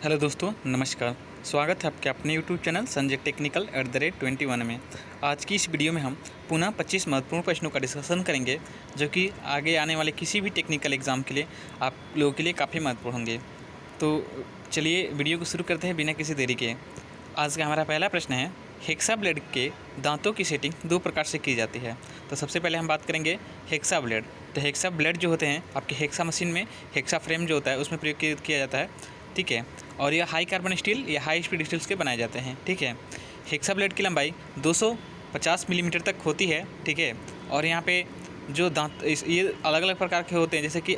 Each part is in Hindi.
हेलो दोस्तों, नमस्कार। स्वागत है आपके अपने यूट्यूब चैनल संजय टेक्निकल @21 में। आज की इस वीडियो में हम पुनः 25 महत्वपूर्ण प्रश्नों का डिस्कशन करेंगे, जो कि आगे आने वाले किसी भी टेक्निकल एग्ज़ाम के लिए आप लोगों के लिए काफ़ी महत्वपूर्ण होंगे। तो चलिए वीडियो को शुरू करते हैं बिना किसी देरी के। आज का हमारा पहला प्रश्न है, हेक्सा ब्लेड के दांतों की सेटिंग दो प्रकार से की जाती है। तो सबसे पहले हम बात करेंगे हेक्सा ब्लेड। तो हेक्सा ब्लेड जो होते हैं आपके हेक्सा मशीन में हेक्सा फ्रेम जो होता है उसमें प्रयोग किया जाता है, ठीक है। और यह हाई कार्बन स्टील या हाई स्पीड स्टील्स के बनाए जाते हैं, ठीक है। हेक्सा ब्लेड की लंबाई 250 मिलीमीटर तक होती है, ठीक है। और यहाँ पे जो दांत ये अलग अलग प्रकार के होते हैं, जैसे कि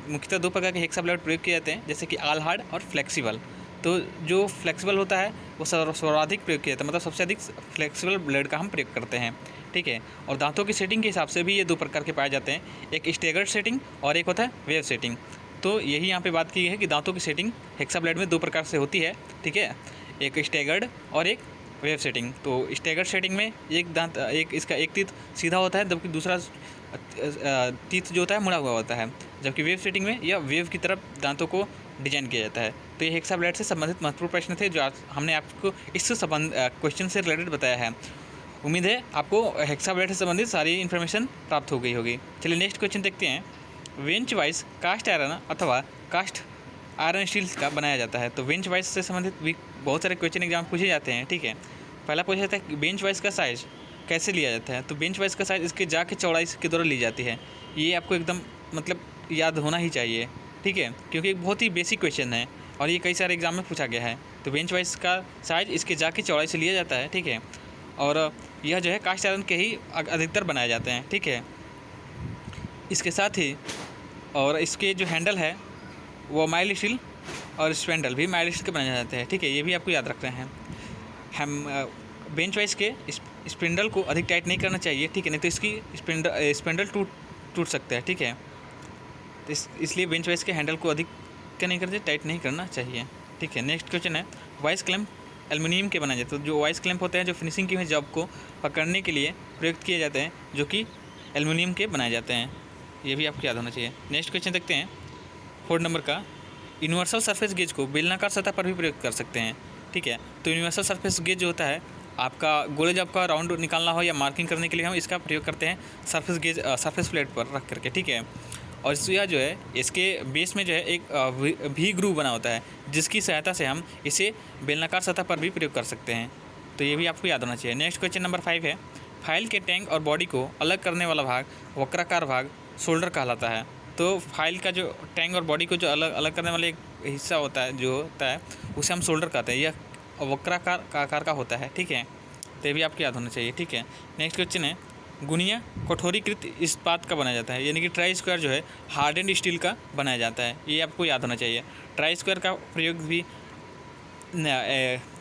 मुख्यतः दो प्रकार के हेक्सा ब्लेड प्रयोग किए जाते हैं, जैसे कि ऑल हार्ड और फ्लेक्सिबल। तो जो फ्लेक्सिबल होता है वो सर्वाधिक प्रयोग किया जाता है, मतलब सबसे अधिक फ्लेक्सिबल ब्लेड का हम प्रयोग करते हैं, ठीक है। और दांतों की सेटिंग के हिसाब से भी ये दो प्रकार के पाए जाते हैं, एक स्टेगर्ड सेटिंग और एक होता है वेव सेटिंग। तो यही यहाँ पे बात की है कि दांतों की सेटिंग हेक्सा ब्लेड में दो प्रकार से होती है, ठीक है। एक स्टेगर्ड और एक वेव सेटिंग। तो स्टेगर्ड सेटिंग में इसका एक तीत सीधा होता है, जबकि दूसरा तीत जो होता है मुड़ा हुआ होता है। जबकि वेव सेटिंग में यह वेव की तरफ दांतों को डिजाइन किया जाता है। तो ये हेक्सा ब्लेड से संबंधित महत्वपूर्ण प्रश्न थे, जो आज हमने आपको इससे संबंध क्वेश्चन से रिलेटेड बताया है। उम्मीद है आपको हेक्सा ब्लेड से संबंधित सारी इन्फॉर्मेशन प्राप्त हो गई होगी। चलिए नेक्स्ट क्वेश्चन देखते हैं। वेंच वाइस कास्ट आयरन अथवा कास्ट आयरन स्टील्स का बनाया जाता है। तो बेंच वाइस से संबंधित भी बहुत सारे क्वेश्चन एग्जाम पूछे जाते हैं, ठीक है। पहला पूछा जाता है कि बेंच वाइस का साइज़ कैसे लिया जाता है। तो बेंच वाइस का साइज़ इसके जा के चौड़ाई के द्वारा ली जाती है। ये आपको एकदम मतलब याद होना ही चाहिए, ठीक है, क्योंकि एक बहुत ही बेसिक क्वेश्चन है और ये कई सारे एग्जाम में पूछा गया है। तो बेंच वाइस का साइज़ इसके जा के चौड़ाई से लिया जाता है, ठीक है। और यह जो है कास्ट आयरन के ही अधिकतर बनाए जाते हैं, ठीक है। इसके साथ ही और इसके जो हैंडल है वो माइल्ड स्टील और स्पेंडल भी माइल्ड स्टील के बनाए जाते हैं, ठीक है। ये भी आपको याद रखना है। हम बेंच वाइस के स्पिंडल को अधिक टाइट नहीं करना चाहिए, ठीक है, नहीं तो इसकी स्पेंडल टूट सकता है, ठीक है। तो इसलिए बेंच वाइस के हैंडल को अधिक क्या नहीं करते, टाइट नहीं करना चाहिए, ठीक है। नेक्स्ट क्वेश्चन है, वाइस क्लैंप एल्युमिनियम के बनाए जाते हैं। तो जो वाइस क्लैंप होते हैं जो फिनिशिंग की हुई जॉब को पकड़ने के लिए प्रयुक्त किए जाते हैं, जो कि एल्युमिनियम के बनाए जाते हैं। ये भी आपको याद होना चाहिए। नेक्स्ट क्वेश्चन देखते हैं 4 नंबर का। यूनिवर्सल सरफेस गेज को बेलनाकार सतह पर भी प्रयोग कर सकते हैं, ठीक है। तो यूनिवर्सल सरफेस गेज जो होता है आपका गोले जब का राउंड निकालना हो या मार्किंग करने के लिए हम इसका प्रयोग करते हैं सरफेस प्लेट पर रख करके, ठीक है। और यह जो है इसके बेस में जो है एक वी ग्रूव बना होता है, जिसकी सहायता से हम इसे बेलनाकार सतह पर भी प्रयोग कर सकते हैं। तो ये भी आपको याद होना चाहिए। नेक्स्ट क्वेश्चन नंबर 5 है, फाइल के टैंक और बॉडी को अलग करने वाला भाग वक्राकार भाग शोल्डर कहलाता है। तो फाइल का जो टैंक और बॉडी को जो अलग करने वाला एक हिस्सा होता है जो होता है उसे हम शोल्डर कहते हैं। यह वक्राकार आकार का होता है, ठीक है। तो ये भी आपको याद होना चाहिए, ठीक है। नेक्स्ट क्वेश्चन है, गुनिया कठोरीकृत इस्पात का बनाया जाता है, यानी कि ट्राई स्क्वायर जो है हार्डेंड स्टील का बनाया जाता है। ये आपको याद होना चाहिए। ट्राई स्क्वायर का प्रयोग भी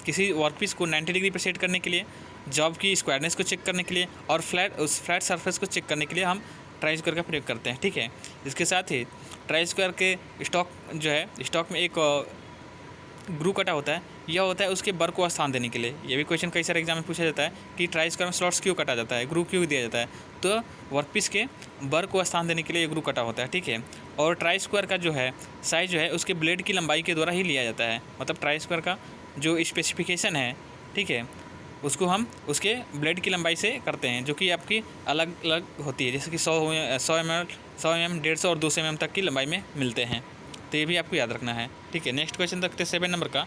किसी वर्कपीस को 90 डिग्री पर सेट करने के लिए, जॉब की स्क्वायरनेस को चेक करने के लिए और फ्लैट सरफेस को चेक करने के लिए हम ट्राई स्क्वायर का प्रयोग करते हैं, ठीक है। इसके साथ ही ट्राई स्क्वायर के स्टॉक में एक ग्रू कटा होता है, यह होता है उसके बर को स्थान देने के लिए। ये भी क्वेश्चन कई सारे एग्जाम में पूछा जाता है कि ट्राई स्क्वायर में स्लॉट्स क्यों कटा जाता है, ग्रू क्यों दिया जाता है। तो वर्कपीस के बर को स्थान देने के लिए ग्रू कटा होता है, ठीक है। और ट्राई स्क्वायर का जो है साइज़ जो है उसके ब्लेड की लंबाई के द्वारा ही लिया जाता है, मतलब ट्राई स्क्वायर का जो स्पेसिफिकेशन है, ठीक है, उसको हम उसके ब्लेड की लंबाई से करते हैं, जो कि आपकी अलग अलग होती है, जैसे कि 100 mm, 150 और 200 mm तक की लंबाई में मिलते हैं। तो ये भी आपको याद रखना है, ठीक है। नेक्स्ट क्वेश्चन देखते हैं 7 नंबर का।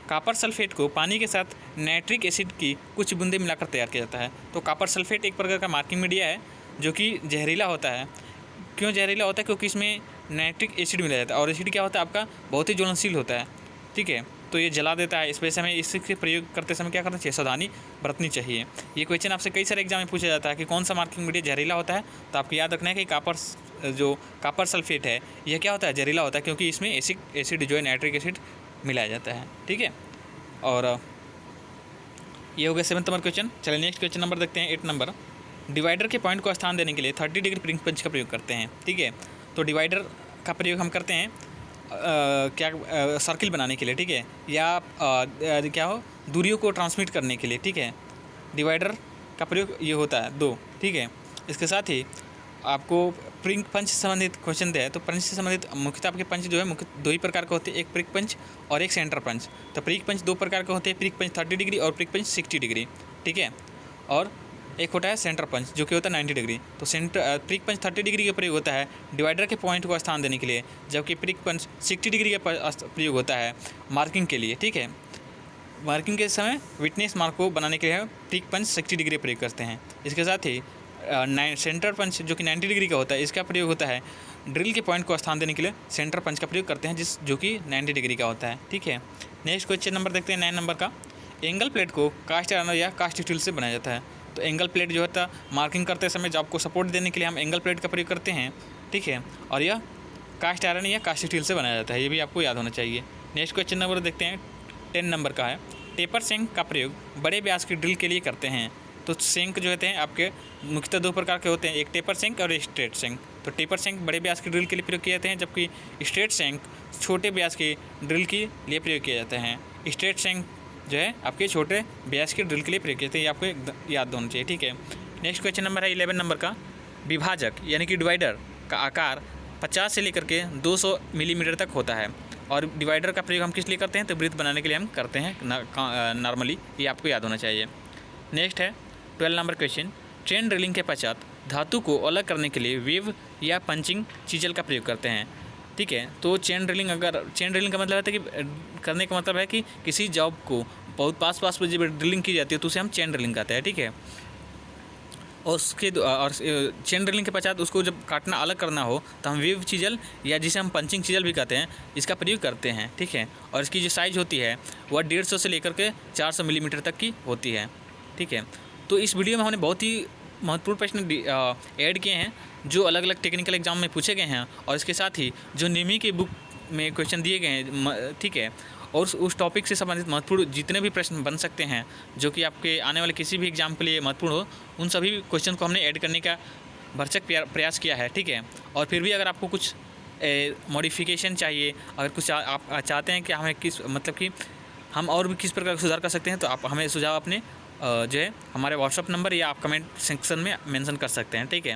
कॉपर सल्फेट को पानी के साथ नाइट्रिक एसिड की कुछ बूंदें मिलाकर तैयार किया जाता है। तो कॉपर सल्फेट एक प्रकार का मार्किंग मीडिया है जो कि जहरीला होता है। क्यों जहरीला होता है? क्योंकि इसमें नाइट्रिक एसिड मिला जाता है और एसिड क्या होता है आपका बहुत ही ज्वलनशील होता है, ठीक है। तो ये जला देता है, इस वजह से हमें इसके प्रयोग करते समय क्या करना चाहिए, सावधानी बरतनी चाहिए। ये क्वेश्चन आपसे कई सारे एग्जाम में पूछा जाता है कि कौन सा मार्किंग मीडिया जहरीला होता है। तो आपको याद रखना है कि कॉपर सल्फेट है यह क्या होता है, जहरीला होता है, क्योंकि इसमें एसिड जो है नाइट्रिक एसिड मिलाया जाता है, ठीक है। और ये हो गया 7 नंबर क्वेश्चन। चलिए नेक्स्ट क्वेश्चन नंबर देखते हैं 8 नंबर। डिवाइडर के पॉइंट को स्थान देने के लिए 30 डिग्री प्रिंग पंच का प्रयोग करते हैं, ठीक है। तो डिवाइडर का प्रयोग हम करते हैं सर्किल बनाने के लिए, ठीक है, या क्या हो दूरियों को ट्रांसमिट करने के लिए, ठीक है। डिवाइडर का प्रयोग ये होता है 2, ठीक है। इसके साथ ही आपको प्रिंग पंच से संबंधित क्वेश्चन दिया है, तो पंच से संबंधित मुख्यतः आपके पंच जो है मुख्य दो ही प्रकार के होते हैं, एक प्रिक पंच और एक सेंटर पंच। तो प्रिक पंच दो प्रकार के होते हैं, प्रिक पंच 30 डिग्री और प्रिक पंच 60 डिग्री, ठीक है। और एक होता है सेंटर पंच जो कि होता है 90 डिग्री। तो प्रिक पंच 30 डिग्री का प्रयोग होता है डिवाइडर के पॉइंट को स्थान देने के लिए, जबकि प्रिक पंच 60 डिग्री का प्रयोग होता है मार्किंग के लिए, ठीक है। मार्किंग के समय विटनेस मार्क को बनाने के लिए प्रिक पंच 60 डिग्री प्रयोग करते हैं। इसके साथ ही सेंटर पंच जो कि 90 डिग्री का होता है, इसका प्रयोग होता है ड्रिल के पॉइंट को स्थान देने के लिए सेंटर पंच का प्रयोग करते हैं, जो कि 90 डिग्री का होता है, ठीक है। नेक्स्ट क्वेश्चन नंबर देखते हैं 9 नंबर का। एंगल प्लेट को कास्ट आयरन या कास्ट स्टील से बनाया जाता है। तो एंगल प्लेट जो होता है मार्किंग करते समय जॉब को सपोर्ट देने के लिए हम एंगल प्लेट का प्रयोग करते हैं, ठीक है। और यह कास्ट आयरन या कास्ट स्टील से बनाया जाता है, ये भी आपको याद होना चाहिए। नेक्स्ट क्वेश्चन नंबर देखते हैं 10 नंबर का है। टेपर सेंक का प्रयोग बड़े व्यास की ड्रिल के लिए करते हैं। तो सेंक जो होते हैं आपके मुख्यतः दो प्रकार के होते हैं, एक टेपर सेंक और स्ट्रेट सेंक। तो टेपर सेंक बड़े व्यास की ड्रिल के लिए प्रयोग किए जाते हैं, जबकि स्ट्रेट सेंक छोटे व्यास की ड्रिल के लिए प्रयोग किए जाते हैं। स्ट्रेट सेंक जो है आपके छोटे व्यास की ड्रिल के लिए प्रयोग किए जाते हैं, ये आपको याद होना चाहिए, ठीक है। नेक्स्ट क्वेश्चन नंबर है 11 नंबर का। विभाजक यानी कि डिवाइडर का आकार 50 से लेकर के 200 मिलीमीटर तक होता है। और डिवाइडर का प्रयोग हम किस लिए करते हैं, तो वृत्त बनाने के लिए हम करते हैं नॉर्मली, ये आपको याद होना चाहिए। नेक्स्ट है 12 नंबर क्वेश्चन। चेन ड्रिलिंग के पश्चात धातु को अलग करने के लिए वेव या पंचिंग चीजल का प्रयोग करते हैं, ठीक है। तो चेन ड्रिलिंग का मतलब है कि करने का मतलब है कि किसी जॉब को बहुत पास जब ड्रिलिंग की जाती है तो उसे हम चेन ड्रिलिंग कहते हैं, ठीक है। और चेन ड्रिलिंग के पश्चात उसको जब काटना अलग करना हो तो हम वेव चीजल या जिसे हम पंचिंग चीजल भी कहते हैं, इसका प्रयोग करते हैं, ठीक है। और इसकी जो साइज़ होती है वह 150 से लेकर के 400 मिलीमीटर तक की होती है, ठीक है। तो इस वीडियो में हमने बहुत ही महत्वपूर्ण प्रश्न ऐड किए हैं जो अलग अलग टेक्निकल एग्जाम में पूछे गए हैं, और इसके साथ ही जो निमी की बुक में क्वेश्चन दिए गए हैं, ठीक है। और उस टॉपिक से संबंधित महत्वपूर्ण जितने भी प्रश्न बन सकते हैं जो कि आपके आने वाले किसी भी एग्जाम के लिए महत्वपूर्ण हो, उन सभी क्वेश्चन को हमने ऐड करने का भरसक प्रयास किया है, ठीक है। और फिर भी अगर आपको कुछ मॉडिफिकेशन चाहिए, अगर कुछ आप चाहते हैं कि हमें किस मतलब कि हम और भी किस प्रकार का सुधार कर सकते हैं, तो आप हमें सुझाव अपने जो है हमारे व्हाट्सअप नंबर या आप कमेंट सेक्शन में मेंशन कर सकते हैं, ठीक है।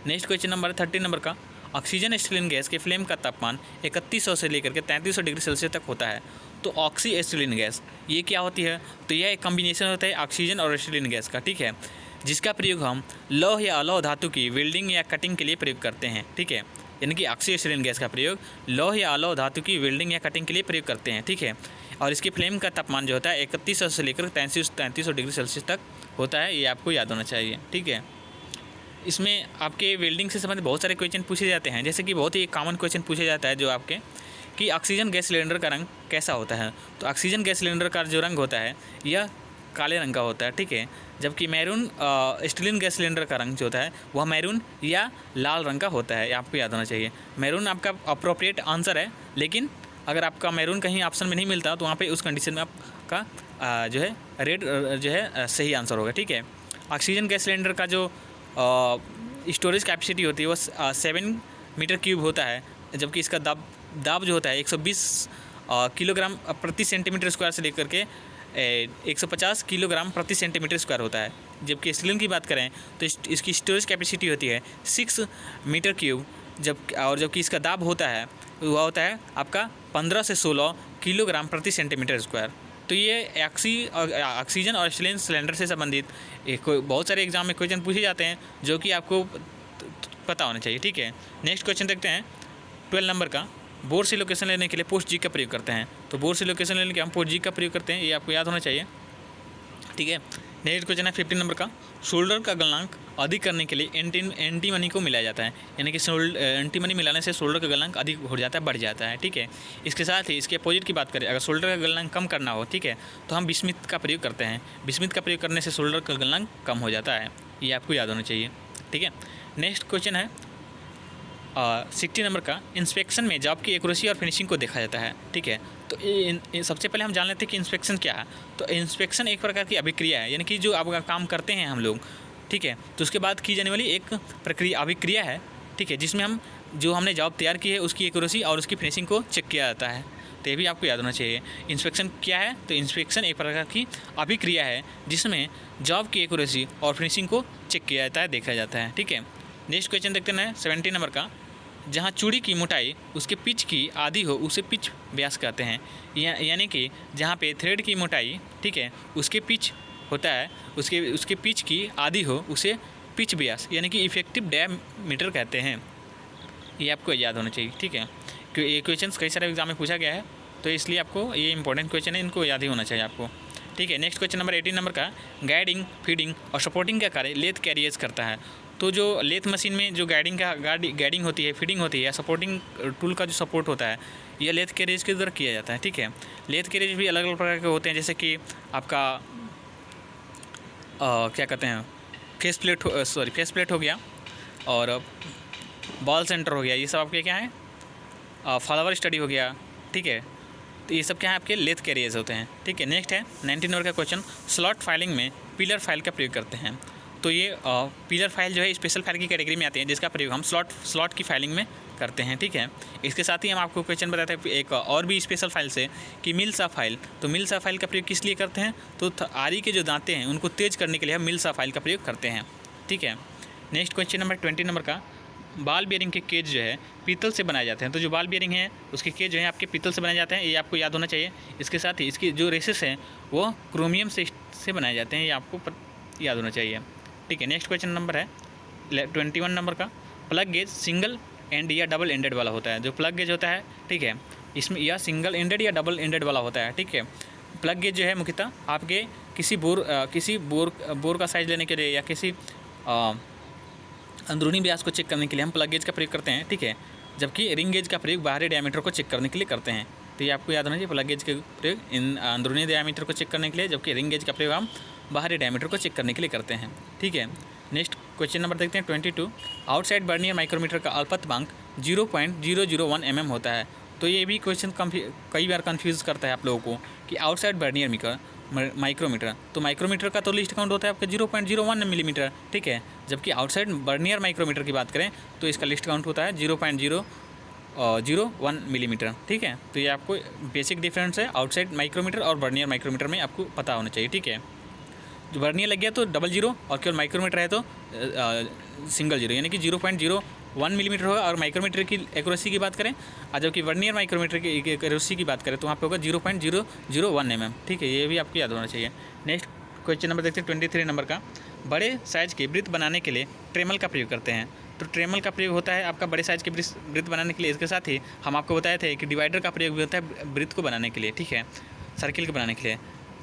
नेक्स्ट क्वेश्चन नंबर 13 नंबर का। ऑक्सीजन एसिटिलीन गैस के फ्लेम का तापमान 3100 से लेकर के 3300 डिग्री सेल्सियस तक होता है। तो ऑक्सी एसिटिलीन गैस ये क्या होती है, तो यह एक कॉम्बिनेशन होता है ऑक्सीजन और एसिटिलीन गैस का, ठीक है, जिसका प्रयोग हम लौह या अलौह धातु की वेल्डिंग या कटिंग के लिए प्रयोग करते हैं, ठीक है। यानी कि ऑक्सी एसिटिलीन गैस का प्रयोग लौह या अलौह धातु की वेल्डिंग या कटिंग के लिए प्रयोग करते हैं, ठीक है। और इसकी फ्लेम का तापमान जो होता है 3100 से लेकर 3300 डिग्री सेल्सियस तक होता है, ये आपको याद होना चाहिए, ठीक है। इसमें आपके वेल्डिंग से संबंधित बहुत सारे क्वेश्चन पूछे जाते हैं, जैसे कि बहुत ही कॉमन क्वेश्चन पूछा जाता है जो आपके कि ऑक्सीजन गैस सिलेंडर का रंग कैसा होता है। तो ऑक्सीजन गैस सिलेंडर का जो रंग होता है यह काले रंग का होता है, ठीक है। जबकि मैरून एसिटिलीन गैस सिलेंडर का रंग जो होता है वह मैरून या लाल रंग का होता है, आपको याद होना चाहिए। मैरून आपका अप्रोप्रिएट आंसर है, लेकिन अगर आपका मैरून कहीं ऑप्शन में नहीं मिलता तो वहाँ पे उस कंडीशन में आपका जो है रेड जो है सही आंसर होगा, ठीक है। ऑक्सीजन गैस सिलेंडर का जो स्टोरेज कैपेसिटी होती है वो 7 मीटर क्यूब होता है, जबकि इसका दाब जो होता है 120 किलोग्राम प्रति सेंटीमीटर स्क्वायर से लेकर के 150 किलोग्राम प्रति सेंटीमीटर स्क्वायर होता है। जबकि एसिटिलीन की बात करें तो इसकी स्टोरेज कैपेसिटी होती है 6 मीटर क्यूब, जबकि इसका दाब होता है वह होता है आपका 15 से 16 किलोग्राम प्रति सेंटीमीटर स्क्वायर। तो ये ऑक्सीजन और एसिटिलीन सिलेंडर से संबंधित बहुत सारे एग्जाम में क्वेश्चन पूछे जाते हैं जो कि आपको पता होना चाहिए, ठीक है। नेक्स्ट क्वेश्चन देखते हैं 12 नंबर का। बोर्ड से लोकेशन लेने के लिए पोस्ट जी का प्रयोग करते हैं। तो बोर्ड से लोकेशन लेने के हम पोस्ट जी का प्रयोग करते हैं, ये आपको याद होना चाहिए, ठीक है। नेक्स्ट क्वेश्चन है 15 नंबर का। शोल्डर का गलनांक अधिक करने के लिए एंटीमनी को मिलाया जाता है, यानी कि एंटीमनी मिलाने से शोल्डर का गलनांक अधिक हो जाता है, बढ़ जाता है, ठीक है। इसके साथ ही इसके अपोजिट की बात करें, अगर शोल्डर का गलनांक कम करना हो, ठीक है, तो हम बिस्मिथ का प्रयोग करते हैं। बिस्मिथ का प्रयोग करने से शोल्डर का गलनांक कम हो जाता है, ये आपको याद होना चाहिए, ठीक है। नेक्स्ट क्वेश्चन है 60 नंबर का। इंस्पेक्शन में जॉब की एक्यूरेसी और फिनिशिंग को देखा जाता है, ठीक है। तो सबसे पहले हम जान लेते हैं कि इंस्पेक्शन क्या है। तो इंस्पेक्शन एक प्रकार की अभिक्रिया है, यानी कि जो आपका काम करते हैं हम लोग, ठीक है, तो उसके बाद की जाने वाली एक अभिक्रिया है, ठीक है, जिसमें हम जो हमने जॉब तैयार की है उसकी एक्यूरेसी और उसकी फिनिशिंग को चेक किया जाता है। तो ये भी आपको याद होना चाहिए। इंस्पेक्शन क्या है, तो इंस्पेक्शन एक प्रकार की अभिक्रिया है जिसमें जॉब की एक्यूरेसी और फिनिशिंग को चेक किया जाता है, देखा जाता है, ठीक है। नेक्स्ट क्वेश्चन देखते हैं 70 नंबर का। जहाँ चूड़ी की मोटाई उसके पिच की आधी हो उसे पिच व्यास कहते हैं। यानी कि जहाँ पे थ्रेड की मोटाई, ठीक है, उसके पिच होता है, उसके पिच की आधी हो उसे पिच व्यास यानी कि इफेक्टिव डायमीटर कहते हैं। ये आपको याद होना चाहिए, ठीक है, क्योंकि ये क्वेश्चन कई सारे एग्जाम में पूछा गया है, तो इसलिए आपको ये इंपॉर्टेंट क्वेश्चन है, इनको याद ही होना चाहिए आपको, ठीक है। नेक्स्ट क्वेश्चन नंबर 18 नंबर का। गाइडिंग, फीडिंग और सपोर्टिंग का कार्य लेथ कैरियर्स करता है। तो जो लेथ मशीन में जो गाइडिंग होती है, फीडिंग होती है या सपोर्टिंग टूल का जो सपोर्ट होता है, यह लेथ कैरियर्स के द्वारा किया जाता है, ठीक है। लेथ कैरियर्स भी अलग अलग प्रकार के होते हैं, जैसे कि आपका क्या कहते हैं, फेस प्लेट हो गया और बॉल सेंटर हो गया, ये सब आपके क्या है, फ्लावर स्टडी हो गया, ठीक है। तो ये सब क्या है, आपके लेथ कैरियर्स होते हैं, ठीक है। नेक्स्ट है 19 नंबर का क्वेश्चन। स्लॉट फाइलिंग में पिलर फाइल का प्रयोग करते हैं। तो ये पिलर फाइल जो है स्पेशल फाइल की कैटेगरी में आती है, जिसका प्रयोग हम स्लॉट की फाइलिंग में करते हैं, ठीक है। इसके साथ ही हम आपको क्वेश्चन बताते हैं एक और भी स्पेशल फाइल से कि मिल्सा फाइल। तो मिल्सा फाइल का प्रयोग किस लिए करते हैं, तो आरी के जो दांते हैं उनको तेज करने के लिए हम मिल्सा फाइल का प्रयोग करते हैं, ठीक है। नेक्स्ट क्वेश्चन नंबर 20 नंबर का। बाल बेयरिंग के केज जो है पीतल से बनाए जाते हैं। तो जो बाल बेयरिंग है उसके केज जो है आपके पीतल से बनाए जाते हैं, ये आपको याद होना चाहिए। इसके साथ ही इसकी जो रेसेस हैं वो क्रोमियम से बनाए जाते हैं, ये आपको याद होना चाहिए, ठीक है। नेक्स्ट क्वेश्चन नंबर है 21 नंबर का। प्लग गेज सिंगल एंड या डबल एंडेड वाला होता है। जो प्लग गेज होता है, ठीक है, इसमें या सिंगल एंडेड या डबल एंडेड वाला होता है, ठीक है। प्लग गेज जो है मुख्यतः आपके किसी बोर का साइज़ लेने के लिए या किसी अंदरूनी व्यास को चेक करने के लिए हम प्लग गेज का प्रयोग करते हैं, ठीक है। जबकि रिंग गेज का प्रयोग बाहरी डायमीटर को चेक करने के लिए करते हैं। तो ये आपको याद होना चाहिए, प्लग गेज के प्रयोग इन अंदरूनी डायमीटर को चेक करने के लिए, जबकि रिंग गेज का प्रयोग हम बाहरी डायमीटर को चेक करने के लिए करते हैं, ठीक है। नेक्स्ट क्वेश्चन नंबर देखते हैं 22। आउटसाइड बर्नियर माइक्रोमीटर का अल्पतमांक 0.001 mm होता है। तो ये भी क्वेश्चन कई बार कन्फ्यूज़ करता है आप लोगों को कि आउटसाइड बर्नियर माइक्रोमीटर, तो माइक्रोमीटर का तो लिस्ट काउंट होता है आपका 0.01 मिलीमीटर, ठीक है। जबकि आउटसाइड बर्नियर माइक्रोमीटर की बात करें तो इसका लिस्ट काउंट होता है 0.001 मिलीमीटर, ठीक है। तो ये आपको बेसिक डिफरेंस है आउटसाइड माइक्रोमीटर और बर्नियर माइक्रोमीटर में आपको पता होना चाहिए, ठीक है। जो बर्नियर लग गया तो डबल जीरो और केवल माइक्रोमीटर है तो सिंगल जीरो, यानी कि 0.01 मिलीमीटर होगा। और माइक्रोमीटर की एक्यूरेसी की बात करें, और जबकि वर्नियर माइक्रोमीटर की एक्यूरेसी की बात करें तो वहाँ पे होगा 0.001 mm, ठीक है। ये भी आपको याद होना चाहिए। नेक्स्ट क्वेश्चन नंबर देखते हैं 23 नंबर का। बड़े साइज़ के वृत्त बनाने के लिए ट्रेमल का प्रयोग करते हैं। तो ट्रेमल का प्रयोग होता है आपका बड़े साइज़ के वृत्त बनाने के लिए। इसके साथ ही हम आपको बताए थे कि डिवाइडर का प्रयोग भी होता है वृत्त को बनाने के लिए, ठीक है, सर्किल को बनाने के लिए।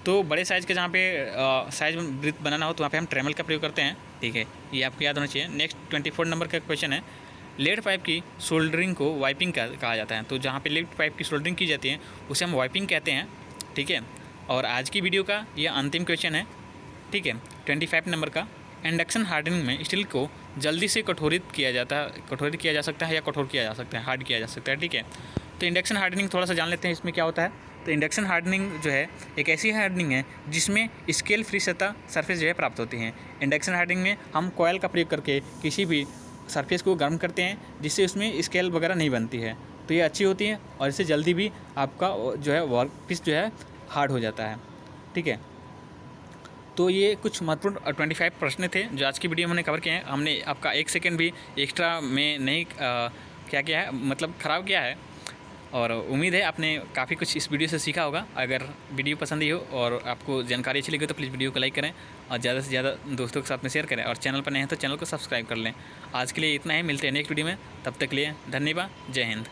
तो बड़े साइज़ के जहाँ पे साइज वृत्त बनाना हो तो वहाँ पे हम ट्रेमल का प्रयोग करते हैं, ठीक है। ये आपको याद होना चाहिए। नेक्स्ट 24 नंबर का क्वेश्चन है। लेड पाइप की सोल्डरिंग को वाइपिंग कहा जाता है। तो जहाँ पे लेड पाइप की सोल्डरिंग की जाती है उसे हम वाइपिंग कहते हैं, ठीक है। और आज की वीडियो का ये अंतिम क्वेश्चन है, ठीक है, 25 नंबर का। इंडक्शन हार्डनिंग में स्टील को जल्दी से कठोरित किया जा सकता है या कठोर किया जा सकता है, हार्ड किया जा सकता है, ठीक है। तो इंडक्शन हार्डनिंग थोड़ा सा जान लेते हैं, इसमें क्या होता है। तो इंडक्शन हार्डनिंग जो है एक ऐसी हार्डनिंग है जिसमें स्केल फ्री सतह सरफेस जो है प्राप्त होती हैं। इंडक्शन हार्डनिंग में हम कॉयल का प्रयोग करके किसी भी सरफेस को गर्म करते हैं जिससे उसमें स्केल वगैरह नहीं बनती है। तो ये अच्छी होती है और इससे जल्दी भी आपका जो है वर्क पीस जो है हार्ड हो जाता है, ठीक है। तो ये कुछ महत्वपूर्ण 25 प्रश्न थे जो आज की वीडियो में हमने कवर किए हैं। हमने आपका 1 सेकेंड भी एक्स्ट्रा में नहीं क्या किया है, मतलब ख़राब किया है। और उम्मीद है आपने काफ़ी कुछ इस वीडियो से सीखा होगा। अगर वीडियो पसंद ही हो और आपको जानकारी अच्छी लगी तो प्लीज़ वीडियो को लाइक करें और ज़्यादा से ज़्यादा दोस्तों के साथ में शेयर करें। और चैनल पर नए हैं तो चैनल को सब्सक्राइब कर लें। आज के लिए इतना ही, मिलते हैं नेक्स्ट वीडियो में, तब तक के लिए धन्यवाद, जय हिंद।